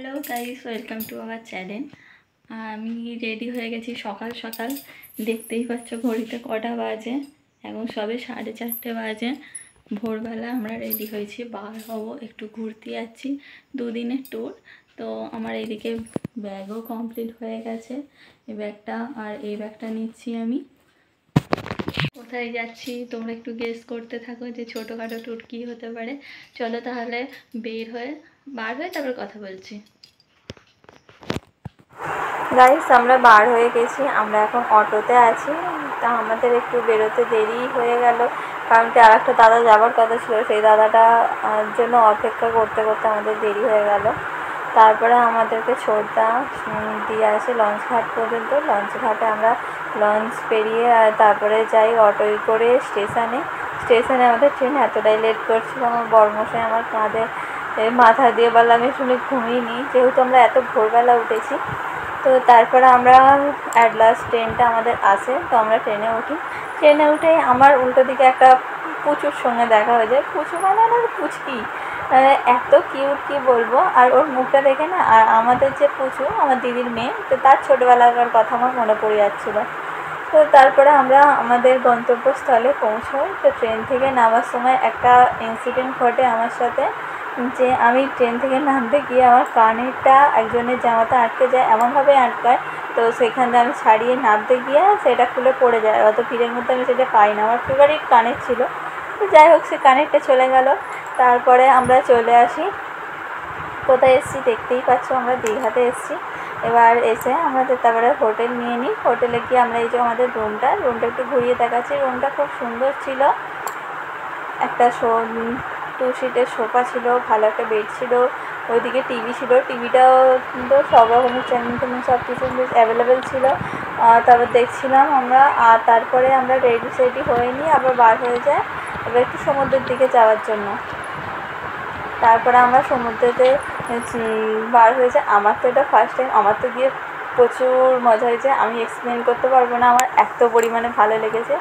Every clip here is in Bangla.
Hello guys, welcome to our channel. আমি রেডি হয়ে গেছি সকাল সকাল। দেখতেই পাচ্ছ ঘড়িতে কটা বাজে, এখন সবে 4:30 বাজে। ভোরবেলা আমরা রেডি হয়েছি, বার হবো, একটু ঘুরতে যাচ্ছি, দুদিনের ট্যুর। তো আমার এইদিকে ব্যাগও কমপ্লিট হয়ে গেছে, এই ব্যাগটা আর এই ব্যাগটা নিচ্ছি আমি। কোথায় যাচ্ছি তোমরা একটু গেস করতে থাকো যে ছোটোখাটো ট্যুর কী হতে পারে। চলো তাহলে বার হয়ে তারপর কথা বলছি। গাইস, আমরা বার হয়ে গেছি, আমরা এখন অটোতে আছি। তা আমাদের একটু বেরোতে দেরি হয়ে গেল, কারণ কি আরেকটা দাদা যাবার কথা ছিল, সেই দাদাটা জন্য অপেক্ষা করতে করতে আমাদের দেরি হয়ে গেল। তারপরে আমাদেরকে ছোটদা দিয়ে আসে লঞ্চ ঘাট পর্যন্ত। লঞ্চ ঘাটে আমরা লঞ্চ পেরিয়ে তারপরে যাই অটোয় করে স্টেশনে আমাদের ট্রেন এতটাই লেট করছিল, আমার বরমশাই আমার কাঁধে মাথা দিয়ে বললাম আমি শুনে ঘুমিয়ে নিই, যেহেতু আমরা এত ভোরবেলা উঠেছি। তো তারপরে আমরা অ্যাট লাস্ট ট্রেনটা আমাদের আসে, তো আমরা ট্রেনে উঠে আমার উল্টো দিকে একটা পুচুর সঙ্গে দেখা হয়ে যায়। পুচু মানে পুচকি, এত কিউট কি বলবো। আর ওর মুখটা দেখে না, আর আমাদের যে পুচু আমার দিদির মেয়ে, তো তার ছোটোবেলাকার কথা আমার মনে পড়ে যাচ্ছিলো। তো তারপরে আমরা আমাদের গন্তব্যস্থলে পৌঁছোই। তো ট্রেন থেকে নামার সময় একটা ইনসিডেন্ট ঘটে আমার সাথে, যে আমি ট্রেন থেকে নামতে গিয়ে আমার কানেরটা একজনের জামাতে আটকে যায়, এমনভাবে আটকায়, তো সেখান থেকে আমি ছাড়িয়ে নামতে গিয়ে সেটা খুলে পড়ে যায়। অত ভিড়ের মধ্যে আমি সেটা পাই না, আমার ফেভারিট কানের ছিল। তো যাই হোক, সে কানেরটা চলে গেল। তারপরে আমরা চলে আসি, কোথায় এসেছি দেখতেই পাচ্ছ, আমরা দীঘাতে এসেছি। এবার এসে আমাদের তারপরে হোটেল নিয়ে নিই। হোটেলে গিয়ে আমরা এই যে আমাদের রুমটা একটু ঘুরিয়ে দেখাচ্ছি। রুমটা খুব সুন্দর ছিল, একটা 2 সিটের সোফা ছিল, ভালো একটা বেড ছিল, ওইদিকে টিভি ছিল, টিভিটাও তো সব রকমের চ্যানেল সব কিছু অ্যাভেলেবেল ছিল। তারপর দেখছিলাম আমরা, আর তারপরে আমরা রেডি হয়ে নিই, আবার বার হয়ে যায় এবার একটু সমুদ্রের দিকে যাওয়ার জন্য। তারপরে আমরা সমুদ্রেতে বার হয়ে যায়। আমার তো এটা ফার্স্ট টাইম, আমার তো গিয়ে প্রচুর মজা হয়েছে, আমি এক্সপ্লেন করতে পারবো না, আমার এত পরিমাণে ভালো লেগেছে।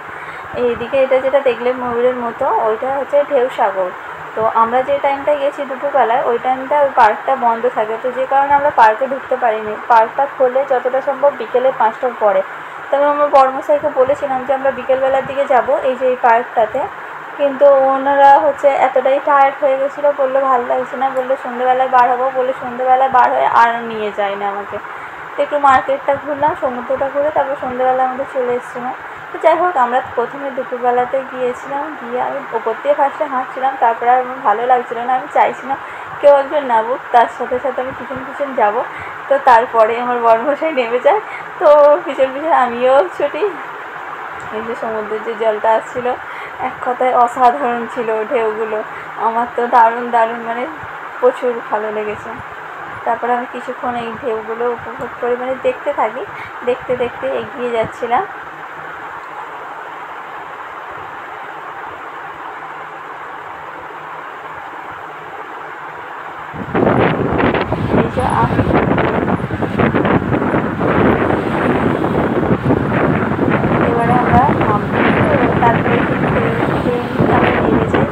এইদিকে এটা যেটা দেখলে ময়ূরের মতো, ওইটা হচ্ছে ঢেউ সাগর। তো আমরা যে টাইমটায় গেছি দুপুরবেলায়, ওই টাইমটা ওই পার্কটা বন্ধ থাকে, তো যে কারণে আমরা পার্কে ঢুকতে পারিনি। পার্কটা খোলে যতটা সম্ভব বিকেলে 5টার পরে। তবে আমার বড়মশাইকে বলেছিলাম যে আমরা বিকেলবেলার দিকে যাব এই যে এই পার্কটাতে, কিন্তু ওনারা হচ্ছে এতটাই টায়ার্ড হয়ে গেছিলো, বললো ভালো লাগছে না, বললো সন্ধ্যেবেলায় বার হবো, বলে সন্ধ্যেবেলায় বার হয়ে আর নিয়ে যায় না আমাকে। তো একটু মার্কেটটা ঘুরলাম, সমুদ্রটা ঘুরে তারপর সন্ধ্যেবেলা আমাদের চলে এসেছিলাম। তো যাই হোক, আমরা প্রথমে দুপুরবেলাতে গিয়েছিলাম, গিয়ে আমি ওপর দিয়ে ফার্স্টে হাঁটছিলাম, তারপরে আর আমার ভালো লাগছিলো না, আমি চাইছিলাম কেউ একজন নামুক, তার সাথে সাথে আমি পিছন যাবো। তো তারপরে আমার বড়মশাই নেমে যায়, তো পিছন আমিও ছুটি। এই যে সমুদ্রের যে জলটা আসছিলো, এক কথায় অসাধারণ ছিল ঢেউগুলো। আমার তো দারুণ মানে প্রচুর ভালো লেগেছে। তারপরে আমি কিছুক্ষণ এই ঢেউগুলো উপভোগ করে দেখতে থাকি, দেখতে এগিয়ে যাচ্ছিলাম। এই যে এবারে আমরা তারপরে আমরা নেমে যাই,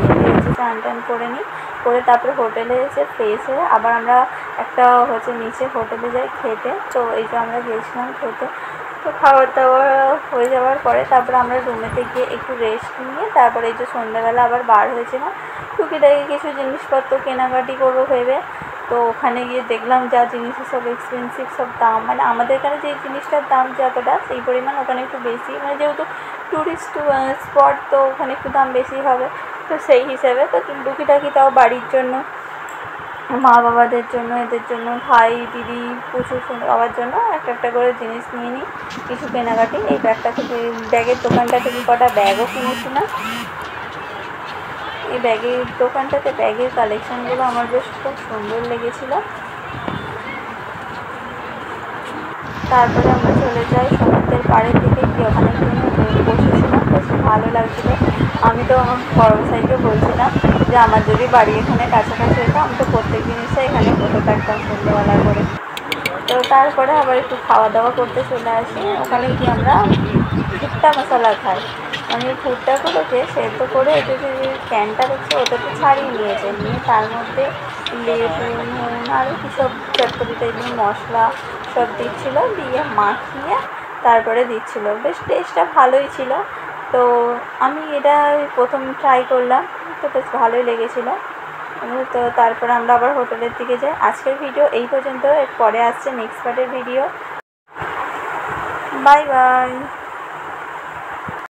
স্নান টান করে নিই, করে তারপরে হোটেলে এসে ফ্রেশ হয়ে আবার আমরা একটা হচ্ছে নিচে হোটেলে যাই খেতে। তো এই যে আমরা গিয়েছিলাম খেতে, তো খাবার দাবার হয়ে যাওয়ার পরে তারপরে আমরা রুমেতে গিয়ে একটু রেস্ট নিয়ে তারপরে এই যে সন্ধ্যাবেলা আবার বার হয়েছিলাম টুকিটাকি কিছু জিনিসপত্র কেনাকাটি করবো ভেবে। তো ওখানে গিয়ে দেখলাম যা জিনিসের সব এক্সপেন্সিভ, সব দাম, আমাদের এখানে যে জিনিসটার দাম যতটা সেই পরিমাণ ওখানে একটু বেশি, যেহেতু ট্যুরিস্ট স্পট, তো ওখানে একটু দাম বেশি হবে। তো সেই হিসেবে তো টুকিটাকি তাও বাড়ির জন্য, মা বাবাদের জন্য, এদের জন্য, ভাই দিদি প্রচুর সবার জন্য একটা করে জিনিস নিয়ে নিই, কিছু কেনাকাটি। এই ব্যাগের দোকানটা থেকে কটা ব্যাগও কিনেছিলাম। এই ব্যাগের দোকানটাতে ব্যাগের কালেকশানগুলো আমার বেশ খুব সুন্দর লেগেছিলো। তারপরে আমরা চলে যাই সমুদ্রের পাড়ের দিকে, গিয়ে ওখানে বসেছিলাম, বেশ ভালো লাগছিলো। আমি তো আমার বড়মশাইকে বলছিলাম যে আমার যদি বাড়ি এখানে কাছাকাছি হতো, আমি তো প্রত্যেক জিনিসটাই এখানে বসে থাকতাম সন্ধ্যেবেলা করে। তো তারপরে আবার একটু খাওয়া দাওয়া করতে চলে আসি। ওখানে গিয়ে আমরা ভুট্টা মশলা খাই। মানে ভুট্টাগুলোকে সেদ্ধ করে ওটা যে ক্যানটা দেখছে ওটাতে ছাড়িয়ে নিয়েছে, নিয়ে তার মধ্যে লেবু, নুন আরও কী সব চটপটি টাইপের মশলা সব দিচ্ছিল, দিয়ে মাখিয়ে তারপরে দিচ্ছিল। বেশ টেস্টটা ভালোই ছিল। তো আমি এটা প্রথম ট্রাই করলাম, তো বেশ ভালোই লেগেছিলো। তো তারপরে আমরা আবার হোটেলের দিকে যাই। আজকের ভিডিও এই পর্যন্ত, এর পরে আসছে নেক্সট পার্টের ভিডিও। Bye bye.